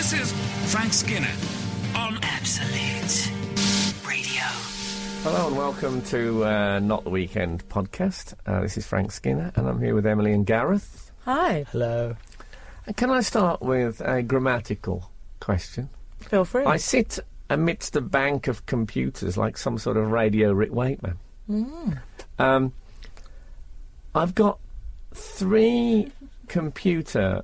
This is Frank Skinner on Absolute Radio. Hello and welcome to Not the Weekend podcast. This is Frank Skinner and I'm here with Emily and Gareth. Hi. Hello. And can I start with a grammatical question? Feel free. I sit amidst a bank of computers like some sort of Radio Rick Wakeman. I've got 3 computer...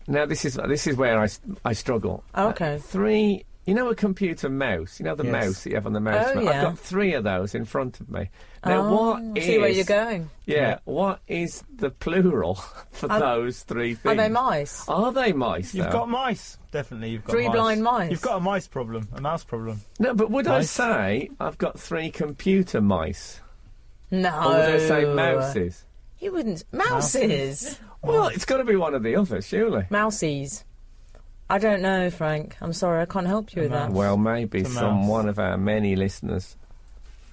Now, this is where I struggle. Okay. 3... You know a computer mouse? You know the Yes. mouse that you have on the mouse? Oh, I've yeah. got 3 of those in front of me. Now, what is... See where you're going. Yeah, what is the plural for those 3 things? Are they mice? Are they mice, You've though? got mice. Definitely, you've got 3 mice. blind mice. You've got a mice problem, a mouse problem. No, but would Mice. I say I've got 3 computer mice? No. Or would I say mouses? You wouldn't. Mouses. Well, it's got to be one of the others, surely. Mousies. I don't know, Frank. I'm sorry, I can't help you with that. Well, maybe It's a some mouse. one of our many listeners.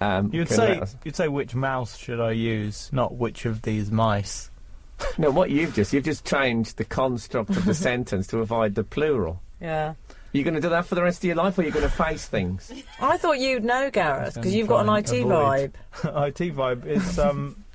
You'd can say, let us- which mouse should I use, not which of these mice. No, what you've just changed the construct of the sentence to avoid the plural. Yeah. Are you going to do that for the rest of your life, or are you going to face things? I thought you'd know, Gareth, because you've got an IT vibe. IT vibe. It's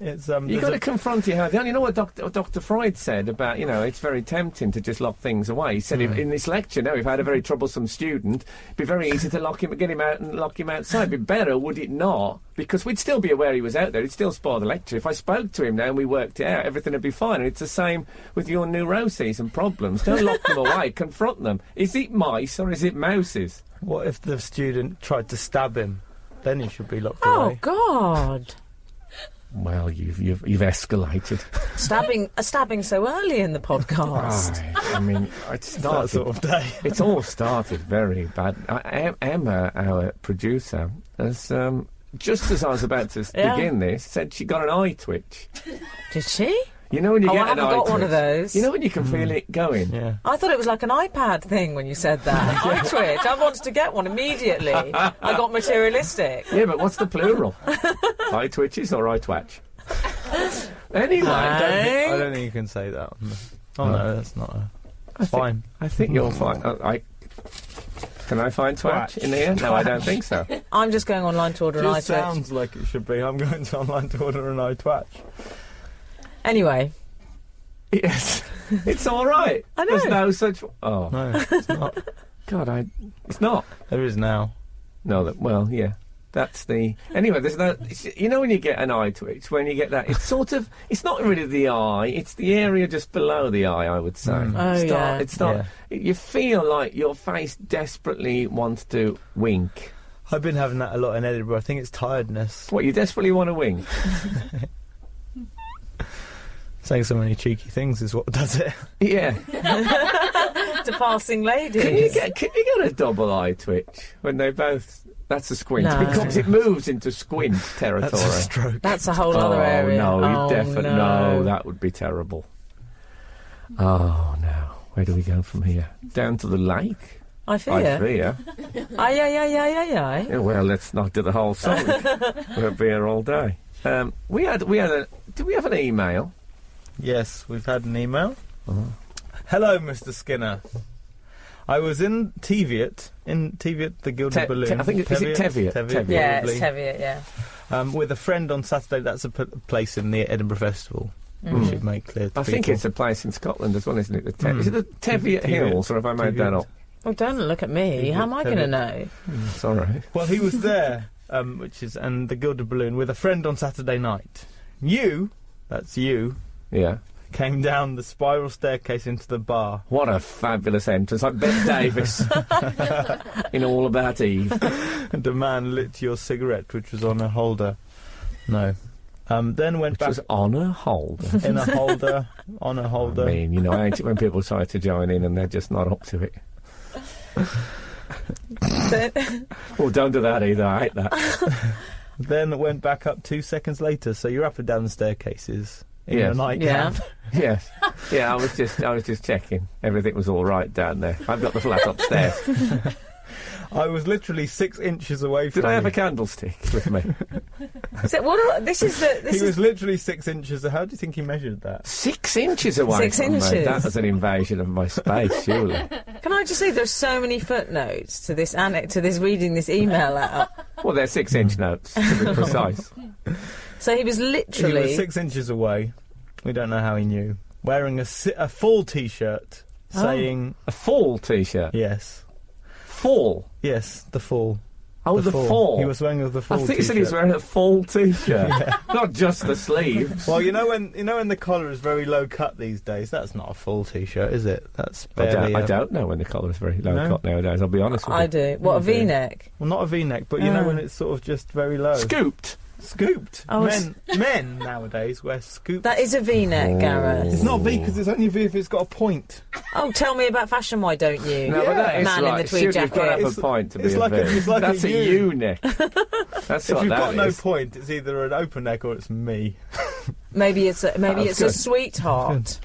You've there's got to a- confront your heart. You know what Dr. Freud said about, it's very tempting to just lock things away. He said in this lecture, if I had a very troublesome student, it'd be very easy to get him out and lock him outside. It'd be better, would it not? Because we'd still be aware he was out there. It'd still spoil the lecture. If I spoke to him now and we worked it out, everything would be fine. And it's the same with your neuroses and problems. Don't lock them away. Confront them. Is it mice or is it mouses? What if the student tried to stab him? Then he should be locked Oh, away. God. Well, you've escalated. Stabbing so early in the podcast. I mean, it That started. sort of day. It's all started very bad. Emma, our producer, has just as I was about to Yeah. begin this, said she got an eye twitch. Did she? You know when you Oh, get I an haven't eye got twitch. one of those. You know when you can feel it going. Yeah. I thought it was like an iPad thing when you said that. Eye twitch. I wanted to get one immediately. I got materialistic. Yeah, but what's the plural? Eye twitches or eye twatch? Anyway, Hey. I don't think you can say that. No, that's not. It's fine. I think you'll find. Can I find twatch in here? No, I don't think so. I'm just going online to order an eye Just twitch. sounds like it should be. I'm going to online to order an eye twatch. Anyway. Yes, it's all right. I know. There's no such. Oh No, it's not. God, it's not. There is now. No, well, yeah. That's the... Anyway, there's no... You know when you get an eye twitch, when you get that, it's sort of... It's not really the eye, it's the area just below the eye, I would say. Oh, it's yeah. Not, it's not... You feel like your face desperately wants to wink. I've been having that a lot in Edinburgh. I think it's tiredness. What, you desperately want to wink? Saying so many cheeky things is what does it. Yeah. To passing ladies. Can you get a double eye twitch when they both... That's a squint. No. It moves into squint territory. That's a stroke. That's a whole other area. No, oh, you definitely... No, that would be terrible. Oh, no. Where do we go from here? Down to the lake? I fear. I fear. Aye, aye, aye, aye, aye, aye. Yeah, well, let's not do the whole song. We'll be here all day. We had a... Did we have an email? Yes, we've had an email. Hello, Mr. Skinner. I was in Teviot, the Gilded Balloon. I think is it Teviot? Teviot. Yeah, probably. it's Teviot, yeah. With a friend on Saturday. That's a place in the Edinburgh Festival. We should make clear to I think people. it's a place in Scotland as well, isn't it? Is it the Teviot Hills, or have I made that up? Oh, don't look at me. How am I going to know? Sorry. Well, he was there, and the Gilded Balloon, with a friend on Saturday night. That's you, Yeah. came down the spiral staircase into the bar. What a fabulous entrance. Like Bette Davis in All About Eve. And a man lit your cigarette, which was on a holder. No. Then went Which back was on a holder. in a holder, on a holder. I mean, I hate it when people try to join in and they're just not up to it. Oh, don't do that either. I hate that. Then went back up 2 seconds later. So you're up and down the staircases in Yes. a nightcap. Yes. Yeah, I was just checking. Everything was all right down there. I've got the flat upstairs. I was literally 6 inches away from Did I have you. a candlestick with me? This He was literally 6 inches. How do you think he measured that? 6 inches away 6 from me. inches. That was an invasion of my space, surely. Can I just say there's so many footnotes to this reading this email out. Well, they're 6-inch notes, to be precise. So he was He literally... was 6 inches away. We don't know how he knew. Wearing a fall T-shirt saying... A fall T-shirt? Yes. Fall? Yes, the fall. Oh, the fall. He was wearing the fall I think T-shirt. he said he was wearing a fall T-shirt. Not just the sleeves. Well, you know when the collar is very low cut these days, that's not a full T-shirt, is it? That's barely... I don't know when the collar is very low cut nowadays, I'll be honest with you. I do. What, a V-neck? Well, not a V-neck, but you know when it's sort of just very low. Scooped. Men nowadays wear scooped. That is a V-neck, Gareth. It's not V because it's only V if it's got a point. Oh, tell me about fashion, why don't you? No, but that is Man right. in the tweed You've got to jacket. have a point to be it's a like V. it's like That's a U-neck. That's If what you've got that no is. point, it's either an open neck or it's me. Maybe it's a good. sweetheart.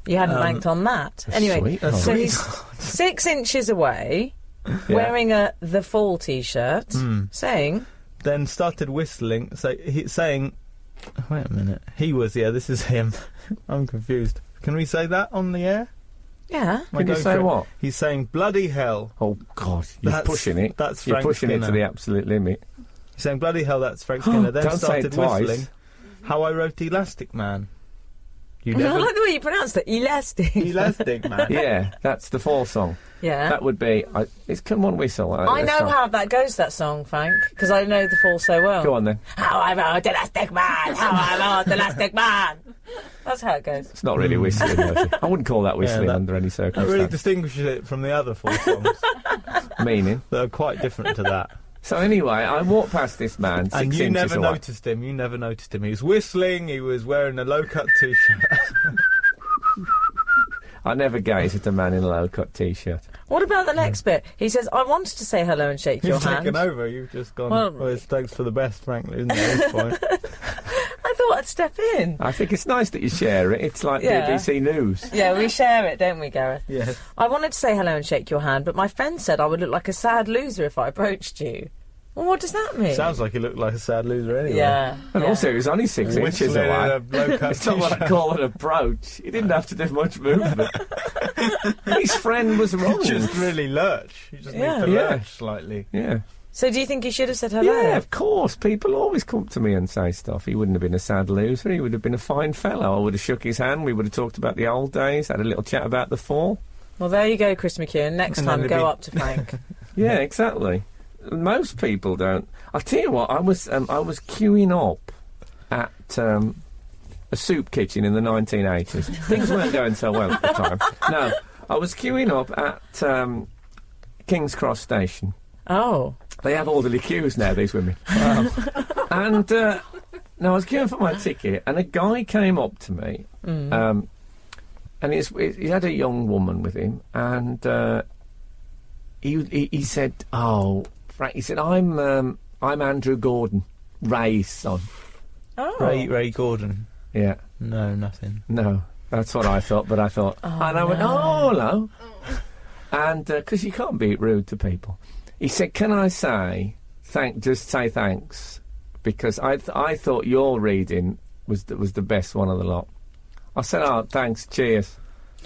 You hadn't banked on that. Anyway, sweetheart. so he's 6 inches away, wearing the fall T-shirt, saying... Then started whistling, saying... Wait a minute. This is him. I'm confused. Can we say that on the air? Yeah. Can you say what? He's saying bloody hell. Oh, God, you're pushing it. That's You're Frank pushing it to Skinner. the absolute limit. He's saying bloody hell, that's Frank Skinner. Then Don't say started it twice. whistling How I Wrote Elastic Man. You I never... like the way you pronounced it. Elastic. Elastic Man. Yeah, that's the fall song. Yeah. That would be... it's Come On Whistle. I know how that goes, that song, Frank, because I know the fall so well. Go on, then. How I wrote Elastic Man, how I wrote Elastic Man. That's how it goes. It's not really whistling, though. I wouldn't call that whistling that- under any That circumstance. really distinguishes it from the other four songs Meaning. that are quite different to that. So anyway, I walked past this man 6 And inches you never away. noticed him. You never noticed him. He was whistling. He was wearing a low-cut T-shirt. I never gazed at a man in a low-cut T-shirt. What about the next bit? He says, I wanted to say hello and shake your You've hand. taken over. You've just gone, Well- it's thanks for the best, frankly, isn't it, at this point? I thought I'd step in. I think it's nice that you share it. It's like Yeah. BBC News. Yeah, we share it, don't we, Gareth? Yes. I wanted to say hello and shake your hand, but my friend said I would look like a sad loser if I approached you. Well, what does that mean? Sounds like you look like a sad loser anyway. Yeah. And yeah. also, it was only 6 inches Whistling in away. a low-cut It's not what I T-shirt. call an approach. He didn't have to do much movement. His friend was wrong. Just really lurch. You just Yeah. need to Yeah. lurch slightly. Yeah. So do you think you should have said hello? Yeah, of course. People always come to me and say stuff. He wouldn't have been a sad loser. He would have been a fine fellow. I would have shook his hand. We would have talked about the old days, had a little chat about the fall. Well, there you go, Chris McEwen. Next And time, then go it'd be- up to Frank. Yeah, exactly. Most people don't. I'll tell you what, I was queuing up at a soup kitchen in the 1980s. Things weren't going so well at the time. No, I was queuing up at King's Cross Station. Oh. They have orderly queues now, these women. Wow. And now I was queuing for my ticket, and a guy came up to me, and he had a young woman with him, and he said, "Oh, Frank," he said, "I'm Andrew Gordon, Ray's son." Oh. Ray Gordon. Yeah, No, nothing. no, that's what I thought. But I thought, and I went, "Oh, hello," and because you can't be rude to people, he said, "Can I say just say thanks, because I thought your reading was the best one of the lot." I said, "Oh, thanks, cheers,"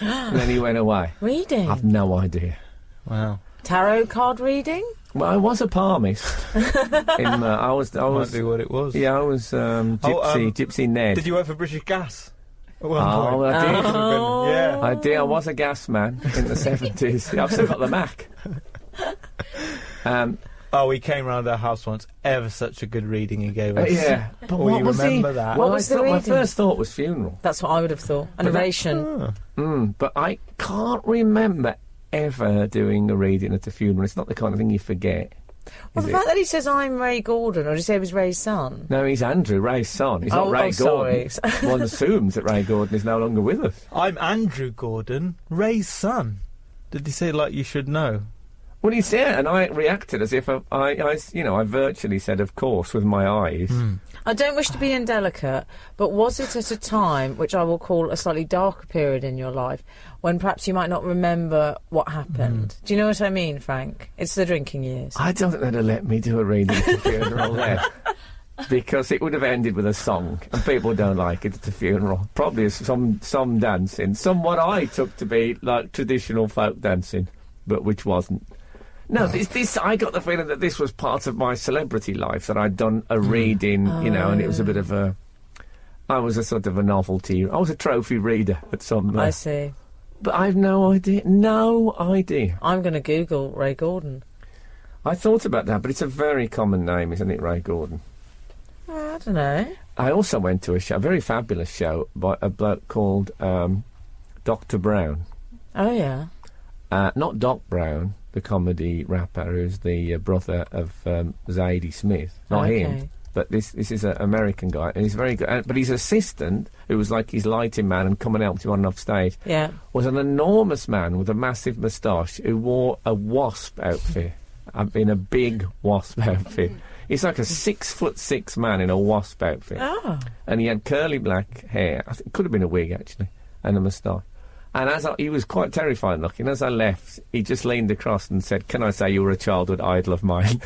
and then he went away. Reading? I've no idea. Wow. Tarot card reading? Well, I was a palmist. I was. Might be what it was. Yeah, I was Gypsy Ned. Did you work for British Gas? At one Oh, point? I did. Must have been, yeah. I did. I was a gas man in the 70s. Yeah, I've still got the Mac. Oh, he came round our house once. Ever such a good reading he gave us. Yeah. But Oh, what you was remember he? that? What Well, was the my reading? first thought was funeral. That's what I would have thought. An But that- ovation. But I can't remember ever doing a reading at a funeral. It's not the kind of thing you forget. Well, is the it? fact that he says I'm Ray Gordon, or did he say he was Ray's son? No, he's Andrew, Ray's son. He's not Ray Gordon. sorry. One assumes that Ray Gordon is no longer with us. I'm Andrew Gordon, Ray's son. Did he say like you should know? Well, he said, and I reacted as if I virtually said, "Of course," with my eyes. I don't wish to be indelicate, but was it at a time, which I will call a slightly darker period in your life, when perhaps you might not remember what happened? Do you know what I mean, Frank? It's the drinking years. I don't think they'd have let me do a reading at a funeral there. because it would have ended with a song, and people don't like it at a funeral. Probably some dancing, some what I took to be like traditional folk dancing, but which wasn't. No, this I got the feeling that this was part of my celebrity life, that I'd done a reading, you know, and it was a bit of a... I was a sort of a novelty. I was a trophy reader at some... I see. But I've no idea. No idea. I'm going to Google Ray Gordon. I thought about that, but it's a very common name, isn't it, Ray Gordon? I don't know. I also went to a very fabulous show by a bloke called Dr. Brown. Oh, yeah. Not Doc Brown, the comedy rapper who's the brother of Zadie Smith. Not him. But this is an American guy, and he's very good. But his assistant, who was like his lighting man and come and helped him on and off stage, was an enormous man with a massive moustache who wore a wasp outfit. In a big wasp outfit. He's like a 6'6" man in a wasp outfit. Oh. And he had curly black hair. I think it could have been a wig, actually, and a moustache. And he was quite terrifying looking. As I left, he just leaned across and said, "Can I say you were a childhood idol of mine?"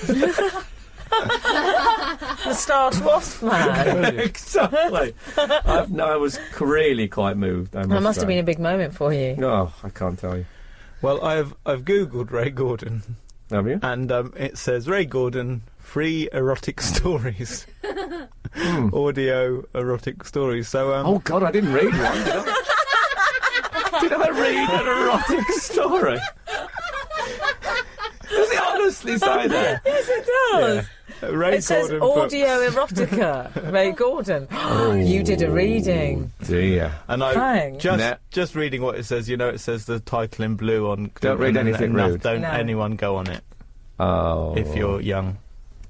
Moustache wasp man. Exactly. I was really quite moved. That must have been a big moment for you. Oh, I can't tell you. Well, I've googled Ray Gordon. Have you? And it says Ray Gordon, free erotic stories. Audio erotic stories. So oh God, I didn't read one, did I? Did I read an erotic story? Does it honestly say that? Yes, it does. Yeah. Ray It says Gordon audio erotica. Ray Gordon. Oh, you did a reading. Dear. And I just reading what it says. You know, it says the title in blue on. Don't read anything rude. Don't anyone go on it. Oh. If you're young.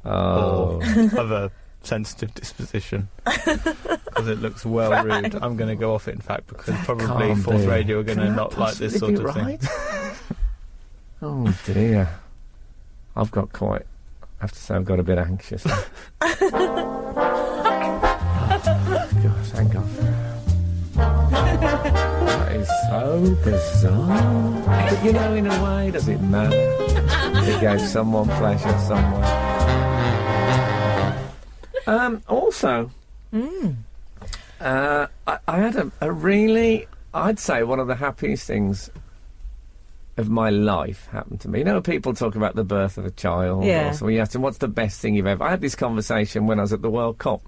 Oh. Or of a sensitive disposition. Because it looks well rude. I'm going to go off it, in fact, because probably Force Radio are going to not like this sort of thing. Oh dear. I have to say I've got a bit anxious. Gosh, thank God. That is so bizarre. But you know, in a way, does it matter? It gave someone pleasure somewhere. Also, I had a really, I'd say, one of the happiest things of my life happened to me. You know, people talk about the birth of a child. Yeah. Or so you ask them, what's the best thing you've ever... I had this conversation when I was at the World Cup.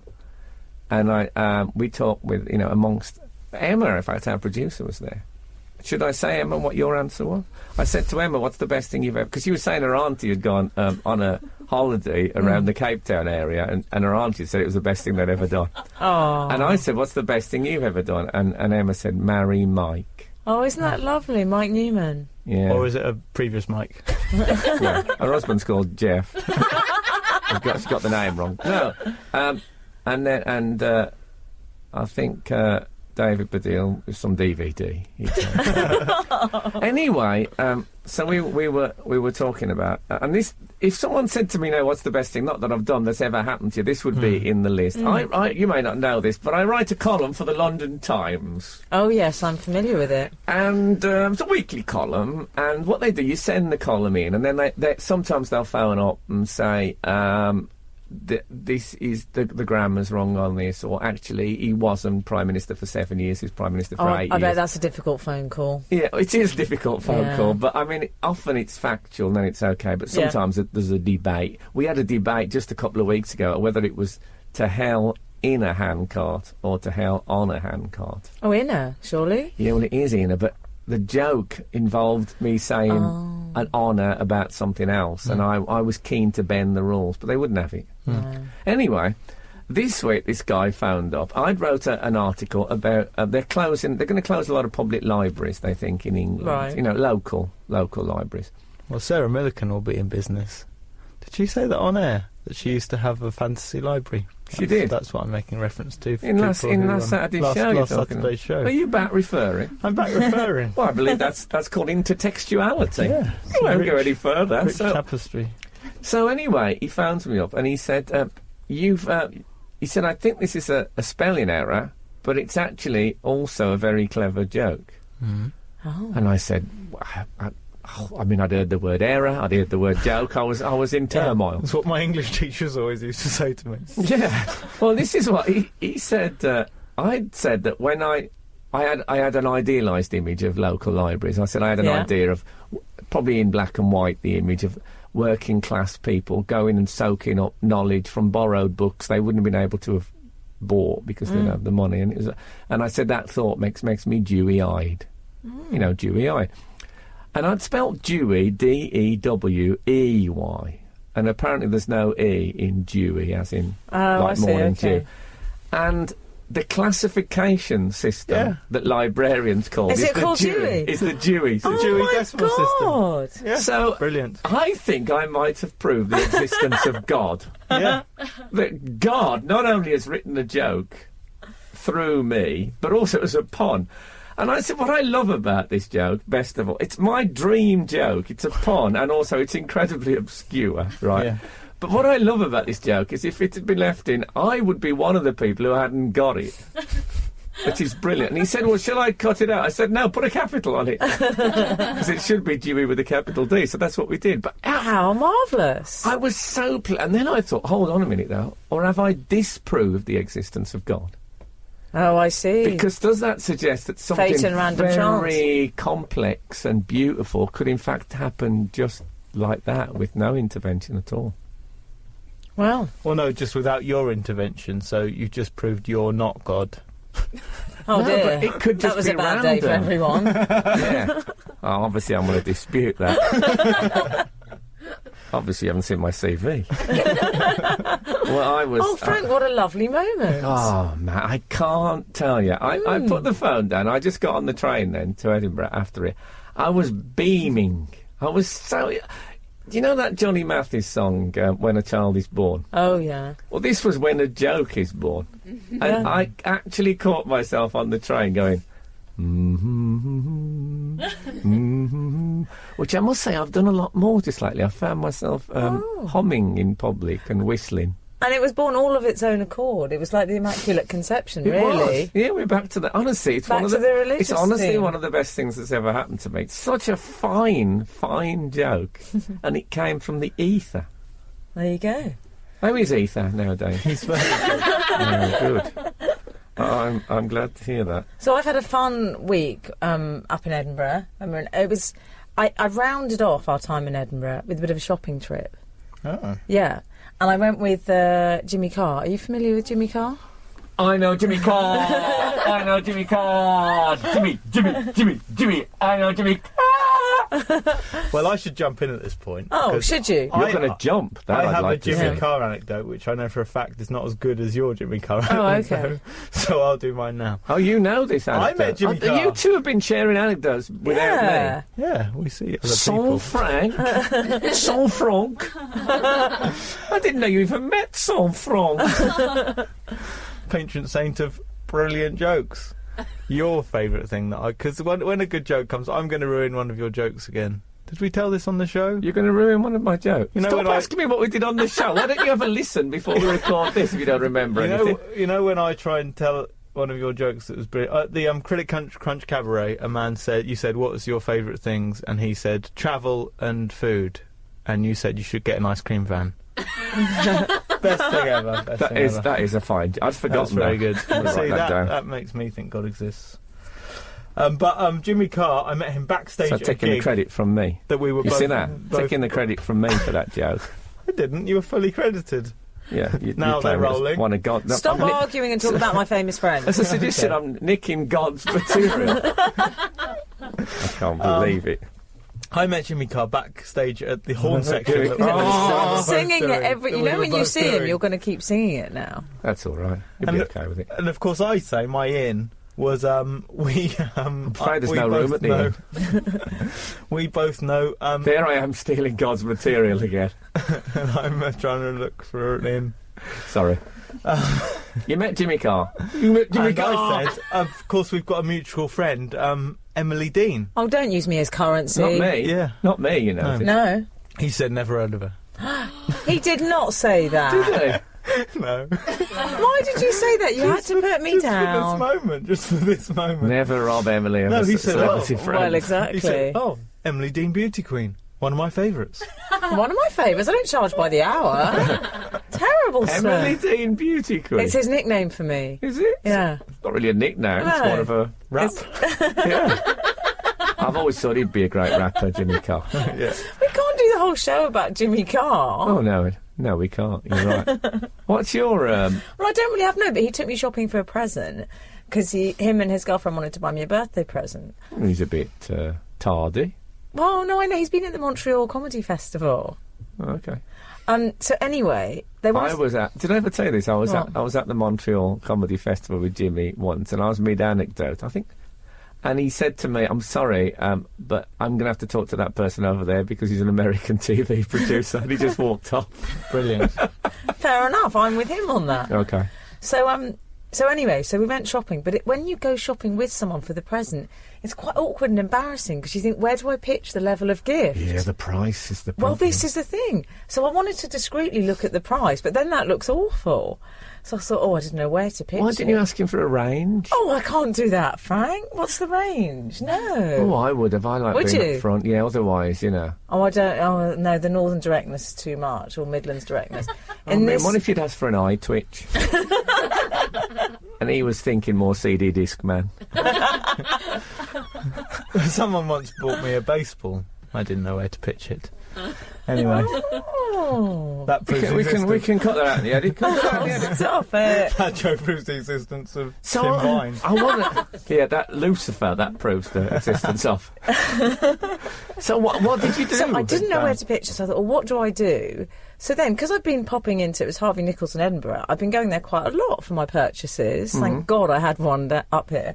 And we talked with, you know, amongst... Emma, in fact, our producer was there. Should I say, Emma, what your answer was? I said to Emma, what's the best thing you've ever... Because she was saying her auntie had gone on a holiday around the Cape Town area, and her auntie said it was the best thing they'd ever done. Oh. And I said, what's the best thing you've ever done? And Emma said, marry Mike. Oh, isn't that lovely? Mike Newman. Yeah. Or is it a previous Mike? Yeah. Her husband's called Jeff. She's got the name wrong. No. And I think David Baddiel with some DVD. Anyway, so we were talking about, and this. If someone said to me, "No, what's the best thing not that I've done that's ever happened to you?" This would be in the list. You may not know this, but I write a column for the London Times. Oh yes, I'm familiar with it. And it's a weekly column. And what they do, you send the column in, and then they sometimes they'll phone up and say, this is the grammar's wrong on this, or actually he wasn't Prime Minister for 7 years, he's Prime Minister for 8 years. I bet that's a difficult phone call. Yeah, it is a difficult phone call, but I mean, often it's factual and then it's okay, but sometimes there's a debate. We had a debate just a couple of weeks ago whether it was to hell in a handcart or to hell on a handcart. Oh, inner, surely? Yeah, well, it is inner, but the joke involved me saying an honour about something else, and I was keen to bend the rules, but they wouldn't have it. Anyway, this week this guy phoned up. I'd wrote an article about they're going to close a lot of public libraries, they think, in England. Right. You know, local libraries. Well, Sarah Millican will be in business. Did she say that on air? That she used to have a fantasy library? She did. That's what I'm making reference to. In last Saturday's show, last Saturday's show. Are you back referring? I'm back referring. Well, I believe that's called intertextuality. Yeah. I won't go any further. Rich tapestry. So anyway, he phones me up and he said, he said, I think this is a spelling error, but it's actually also a very clever joke. Oh. And I said, I mean, I'd heard the word error, I'd heard the word joke. I was in turmoil. That's what my English teachers always used to say to me. Yeah. Well, this is what he said. I'd said that when I had an idealised image of local libraries. I said I had an idea of, probably in black and white, the image of working class people going and soaking up knowledge from borrowed books they wouldn't have been able to have bought because they didn't have the money. And I said that thought makes me dewy-eyed. You know, dewy-eyed. And I'd spelt Dewey, D-E-W-E-Y. And apparently there's no E in Dewey, as in like morning dew. And the classification system that librarians call is it called Dewey? It's the Dewey system. The Dewey Decimal God. System. Yeah. So Brilliant. I think I might have proved the existence of God. Yeah. That God not only has written a joke through me, but also as a pun. And I said, what I love about this joke, best of all, it's my dream joke. It's a pun, and also it's incredibly obscure, right? Yeah. But what I love about this joke is if it had been left in, I would be one of the people who hadn't got it. Which is brilliant. And he said, well, shall I cut it out? I said, no, put a capital on it. Because it should be Dewey with a capital D. So that's what we did. But How marvellous. I was so... and then I thought, hold on a minute, though. Or have I disproved the existence of God? Oh, I see. Because does that suggest that something Fate and random very complex and beautiful could in fact happen just like that with no intervention at all? Well, no, just without your intervention. So you've just proved you're not God. oh No, dear. but it could just that was be a bad day for random. everyone. Yeah. Oh, obviously I'm going to dispute that. Obviously you haven't seen my CV. Well, I was... Oh, Frank, what a lovely moment. Oh, man, I can't tell you. I put the phone down. I just got on the train then to Edinburgh after it. I was beaming. I was so... Do you know that Johnny Mathis song, When a Child is Born? Oh, yeah. Well, this was When a Joke is Born. And I actually caught myself on the train going... Which I must say I've done a lot more just lately. I found myself humming in public and whistling. And it was born all of its own accord. It was like the Immaculate Conception, It really. was. Yeah, we're back to the... Honestly, it's Back one of to the religious It's honestly theme. one of the best things that's ever happened to me. It's such a fine, fine joke. And it came from the ether. There you go. Who is ether nowadays? He's very Oh, good. I'm glad to hear that. So I've had a fun week up in Edinburgh. I rounded off our time in Edinburgh with a bit of a shopping trip. Oh. Yeah. And I went with Jimmy Carr. Are you familiar with Jimmy Carr? I know Jimmy Carr. I know Jimmy Carr. Jimmy. I know Jimmy Carr. Well, I should jump in at this point. Oh, 'cause should you? You're going to jump. That I I'd have like a to Jimmy see. Carr anecdote, which I know for a fact is not as good as your Jimmy Carr Oh, anecdote. okay. So I'll do mine now. Oh, you know this anecdote. I met Jimmy Carr. You two have been sharing anecdotes without Yeah. me. Yeah, we see other Sans people. Frank. Sans Franc. I didn't know you even met Sans Franc. Patron saint of brilliant jokes. Your favourite thing that because when a good joke comes, I'm going to ruin one of your jokes again. Did we tell this on the show? You're going to ruin one of my jokes. You know, Stop when asking me what we did on the show. Why don't you ever listen before we record this if you don't remember anything? You know when I try and tell one of your jokes that was brilliant. At the Critic Crunch Cabaret, a man said, you said, what was your favourite things? And he said, travel and food. And you said you should get an ice cream van. Best thing ever. That is a fine. I'd forgotten That's very that. good. I'm gonna See, write that down. that makes me think God exists. But Jimmy Carr, I met him backstage So at a taking the gig credit from me. that we were You both... see that? both- Taking the credit from me for that joke. I didn't. You were fully credited. Yeah. Now they're rolling. One of God. Stop I'm arguing and talk about my famous friend. As a suggestion, I'm nicking God's material. I can't believe it. I met Jimmy Carr backstage at the horn section. that we Oh, were both Singing doing, it every... that You we know were when you both see him, doing. you're going to keep singing it now. That's all right. You'll And be the- okay with it. And of course, I say my in was we. I'm afraid there's no room at the end. We both know. There I am stealing God's material again. And I'm trying to look for an in. Sorry. You met Jimmy Carr. You met Jimmy And Carr. I said, of course, we've got a mutual friend, Emily Dean. Oh, don't use me as currency. Not me. Yeah. Not me, you know. No. He said never heard of her. He did not say that. Did they? No. Why did you say that? You had to put me down. Just for this moment. Never rob Emily of No, a he said, celebrity oh, friend. Well, exactly. He said, oh, Emily Dean Beauty Queen. One of my favourites. One of my favourites. I don't charge by the hour. Terrible, sir. Emily Dean Beauty Queen. It's his nickname for me. Is it? Yeah. It's not really a nickname. It's No. more of a rap. Yeah. I've always thought he'd be a great rapper, Jimmy Carr. Yeah. We can't do the whole show about Jimmy Carr. Oh, no, we can't. You're right. What's your... Well, I don't really have no, but he took me shopping for a present because him and his girlfriend wanted to buy me a birthday present. He's a bit tardy. Well, no, I know. He's been at the Montreal Comedy Festival. Oh, okay. So anyway, they I wanted... was at... Did I ever tell you this? I was What? at the Montreal Comedy Festival with Jimmy once, and I was mid-anecdote, I think. And he said to me, I'm sorry, but I'm going to have to talk to that person over there because he's an American TV producer. And he just walked off. Brilliant. Fair enough. I'm with him on that. Okay. So anyway, we went shopping, but when you go shopping with someone for the present, it's quite awkward and embarrassing because you think, where do I pitch the level of gift? Yeah, the price is the Well, problem. this is the thing. So I wanted to discreetly look at the price, but then that looks awful. So I thought, I didn't know where to pitch Why it. didn't you ask him for a range? Oh, I can't do that, Frank. What's the range? No. Oh, I would have. I like Would being you? up front. Yeah, otherwise, you know. Oh, I don't. Oh, no, the Northern directness is too much, or Midlands directness. I mean, what if you'd asked for an eye twitch? And he was thinking more CD disc man. Someone once bought me a baseball. I didn't know where to pitch it. Anyway, Oh, that proves We can cut that out in the edit. Cut that out in the edit. stop it. that show proves the existence of So Tim Vine. I want to... Yeah, that Lucifer, that proves the existence of. So what did you do? So I with didn't know that? where to pitch it, so I thought, well, what do I do? So then, because I've been popping into, it was Harvey Nichols in Edinburgh, I've been going there quite a lot for my purchases. Thank God I had one up here.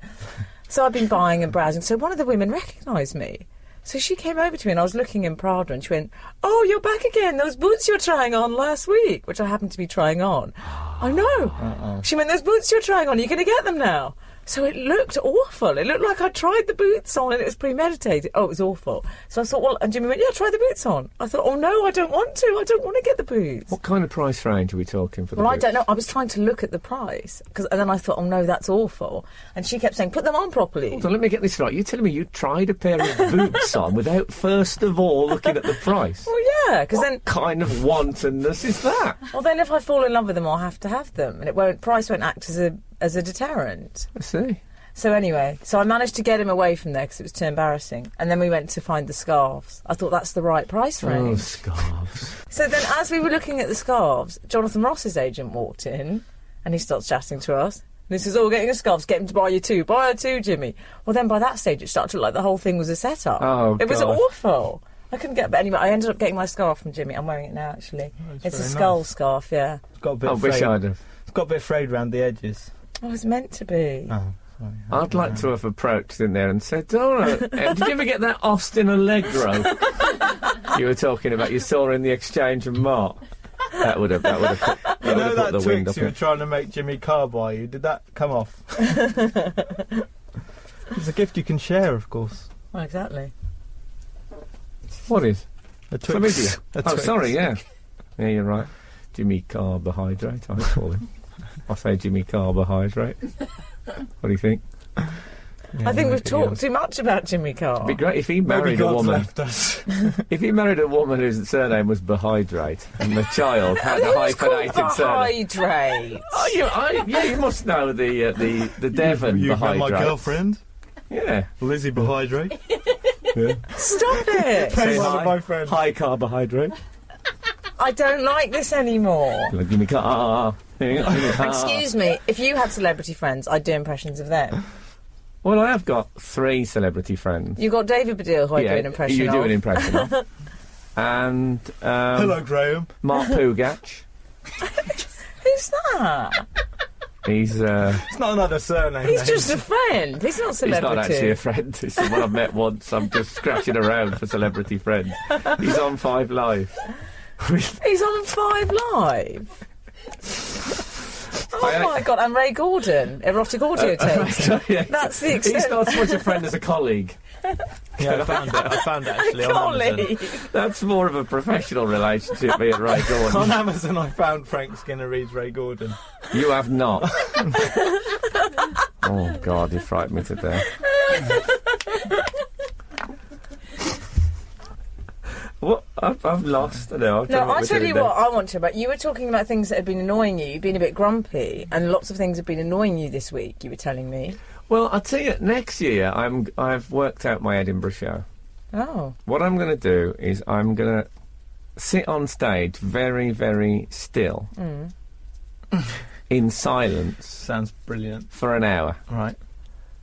So I've been buying and browsing. So one of the women recognised me. So she came over to me and I was looking in Prada and she went, "Oh, you're back again. Those boots you were trying on last week," which I happened to be trying on. I know. She went, "Those boots you're trying on, you're going to get them now." So it looked awful. It looked like I tried the boots on and it was premeditated. Oh, it was awful. So I thought, well, and Jimmy went, "Yeah, try the boots on." I thought, oh no, I don't want to. I don't want to get the boots. What kind of price range are we talking for the Well, I boots? don't know. I was trying to look at the price, and then I thought, oh no, that's awful. And she kept saying, "Put them on properly." So let me get this right. You're telling me you tried a pair of boots on without first of all looking at the price? Well, yeah, because then, What kind of wantonness is that? well, then if I fall in love with them, I'll have to have them, and price won't act as a deterrent. I see. So anyway, I managed to get him away from there because it was too embarrassing. And then we went to find the scarves. I thought that's the right price Oh, range. scarves. So then as we were looking at the scarves, Jonathan Ross's agent walked in and he starts chatting to us. And he says, "Oh, we're getting the scarves, get him to buy you two. Buy her two, Jimmy." Well, then by that stage it started to look like the whole thing was a setup. Oh, it was God. awful. I couldn't get... But anyway, I ended up getting my scarf from Jimmy. I'm wearing it now, actually. It's a very skull nice. scarf, yeah. It's got a bit I wish frayed. I'd have. It's got a bit frayed around the edges. Oh, it was meant to be. Oh, sorry. I'd like to have approached in there and said, "Oh, did you ever get that Austin Allegro you were talking about? You saw in the Exchange and Mart." That would have You know put that the wind Twix up. you were trying to make Jimmy Carr buy you? Did that come off? It's a gift you can share, of course. Well, exactly. What is? A Chlamydia. Twix. A Oh, Twix. sorry, yeah. Yeah, you're right. Jimmy Carbohydrate, I call him. I'll say Jimmy Carbohydrate. What do you think? Yeah, I think we've maybe talked else. too much about Jimmy Carr. It'd be great if he Maybe married a God's woman. left us. If he married a woman whose surname was Behydrate and the child had a hyphenated surname. Hydrate. Oh, yeah, you must know the Devon You've met my Behydrate. girlfriend, Yeah. Lizzie Behydrate. Stop it! Say Hi. hi to my friend. High carbohydrate. I don't like this anymore. Like, give me Excuse me, if you had celebrity friends, I'd do impressions of them. Well, I have got 3 celebrity friends. You got David Baddiel, who I do an impression you of. do an impression of. And Hello, Graham. Mark Pugach. Who's that? He's It's not another surname. He's name. just a friend. He's not he's celebrity. not actually a friend. He's someone I've met once. I'm just scratching around for celebrity friends. He's on 5 Live. He's on 5 Live. Oh my God! And Ray Gordon, erotic audio tapes. Yeah. That's the extent. He's not so much a friend as a colleague. Yeah, I found it actually on Amazon. Golly. That's more of a professional relationship, me and Ray On Gordon. Amazon, I found Frank Skinner reads Ray Gordon. You have not. Oh, God, you frightened me to death. I've lost. I know. No, I'll tell you what I want to about. You were talking about things that have been annoying you. You've been a bit grumpy, and lots of things have been annoying you this week, you were telling me. Well, I'll tell you, next year I've worked out my Edinburgh show. Oh. What I'm going to do is I'm going to sit on stage very, very still, in silence. Sounds brilliant. For an hour. Right.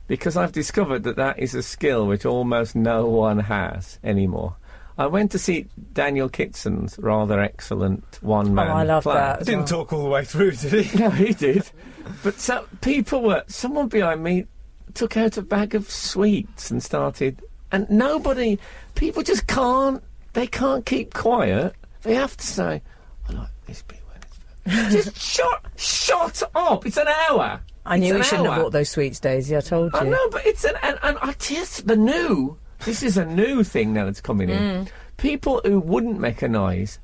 Because I've discovered that is a skill which almost no one has anymore. I went to see Daniel Kitson's rather excellent one-man I love play. that. He didn't talk all the way through, did he? No, he did. But someone behind me took out a bag of sweets and started, and people just they can't keep quiet. They have to say, I like this bit when it's just shut up. It's an hour. I knew we shouldn't have bought those sweets, Daisy, I told you. I know, but it's and I just, this is a new thing now that's coming in. People who wouldn't make a noise,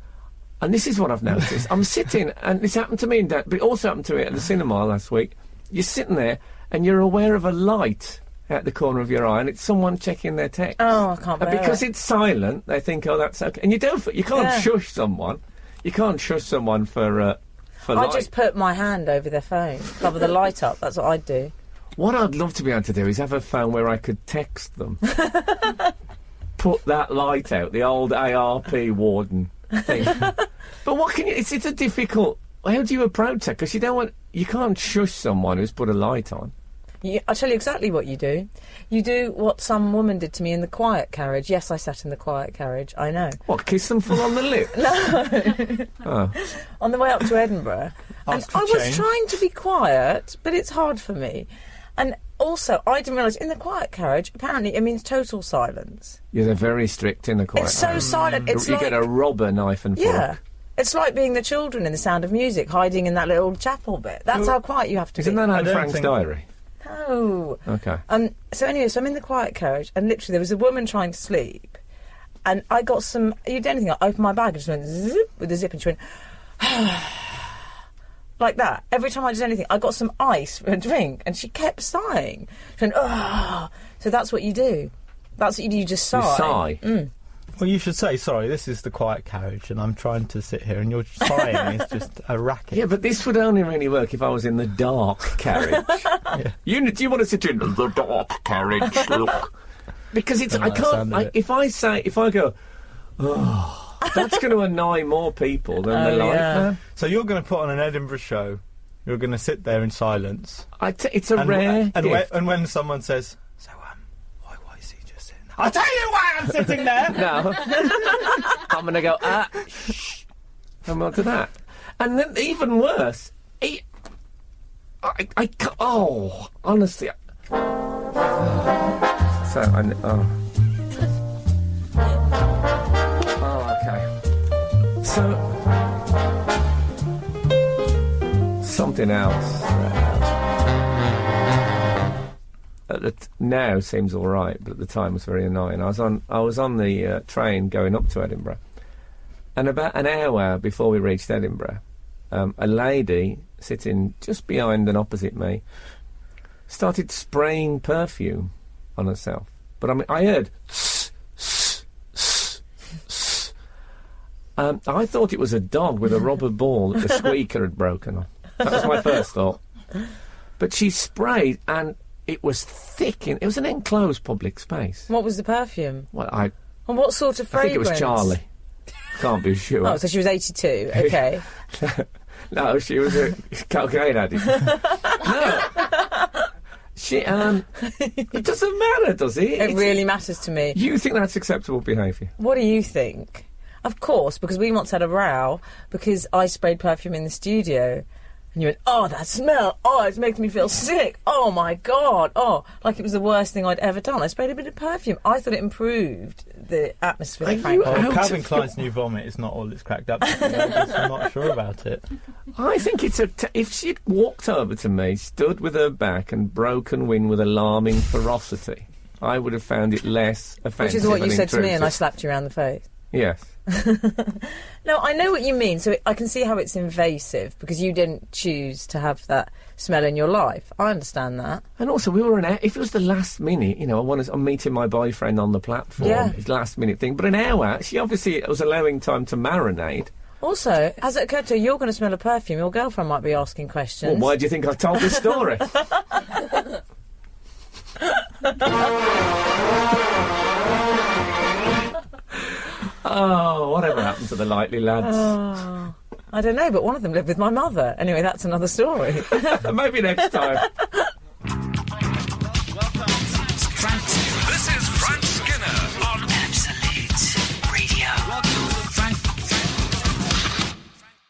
and this is what I've noticed. I'm sitting, and this happened to me, but it also happened to me at the cinema last week. You're sitting there, and you're aware of a light out the corner of your eye, and it's someone checking their text. Oh, I can't bear because it. it's silent, they think, oh, that's okay. And you can't shush someone. You can't shush someone for I light. just put my hand over their phone, cover the light up. That's what I'd do. What I'd love to be able to do is have a phone where I could text them. Put that light out, the old ARP warden thing. But what can you... It's a difficult... How do you approach that? Because you can't shush someone who's put a light on. I'll tell you exactly what you do. You do what some woman did to me in the quiet carriage. Yes, I sat in the quiet carriage, I know. What, kiss them full on the lip? No. Oh. On the way up to Edinburgh. And I was trying to be quiet, but it's hard for me. And also, I didn't realise, in the quiet carriage, apparently it means total silence. Yeah, they're very strict in the quiet It's so silent. It's you like... get a robber knife and fork. Yeah. It's like being the children in The Sound of Music, hiding in that little chapel bit. That's how quiet you have to Isn't be. that Anne Frank's diary? No. Okay. So anyway, so I'm in the quiet carriage, and literally there was a woman trying to sleep, and I got some... You did anything? I opened my bag and just went zip with the zip, and she went... like that. Every time I did anything, I got some ice for a drink, and she kept sighing. She went, oh. So that's what you do. That's what you do, you just sigh. You sigh? Mm. Well, you should say, sorry, this is the quiet carriage, and I'm trying to sit here, and your sighing is just a racket. Yeah, but this would only really work if I was in the dark carriage. Yeah. Do you want to sit in the dark carriage? Look. Because it's... I can't... If I go... Oh, that's going to annoy more people than the light man. So you're going to put on an Edinburgh show, you're going to sit there in silence. It's a rare gift. And when someone says... Why is he just sitting there? I'll tell you why I'm sitting there! No. I'm going to go, shh. I'm on to that. And then, even worse, I can't... Oh, honestly. Okay. So, something else. Now seems all right, but at the time was very annoying. I was on the train going up to Edinburgh, and about an hour before we reached Edinburgh, a lady sitting just behind and opposite me started spraying perfume on herself. But I heard. I thought it was a dog with a rubber ball that the squeaker had broken on. That was my first thought. But she sprayed, and it was thick. It was an enclosed public space. What was the perfume? Well, And what sort of fragrance? I think it was Charlie. Can't be sure. Oh, so she was 82. Okay. No, she was a cocaine addict. No. She, it doesn't matter, does it? It really matters to me. You think that's acceptable behaviour? What do you think? Of course, because we once had a row because I sprayed perfume in the studio. And you went, oh, that smell, oh, it's making me feel sick, oh my God, oh, like it was the worst thing I'd ever done. I sprayed a bit of perfume. I thought it improved the atmosphere, frankly. Calvin Klein's new vomit is not all it's cracked up to be. I'm not sure about it. I think it's if she'd walked over to me, stood with her back and broken wind with alarming ferocity, I would have found it less offensive. Which is what you said to me, intrusive. and I slapped you around the face. Yes. No, I know what you mean. So I can see how it's invasive because you didn't choose to have that smell in your life. I understand that. And also, we were if it was the last minute, you know, I'm meeting my boyfriend on the platform, Yeah. it's last minute thing. But an hour, she obviously was allowing time to marinate. Also, has it occurred to you, you're going to smell a perfume, your girlfriend might be asking questions. Well, why do you think I told this story? Oh, whatever happened to the Lightly lads? Oh, I don't know, but one of them lived with my mother. Anyway, that's another story. Maybe next time.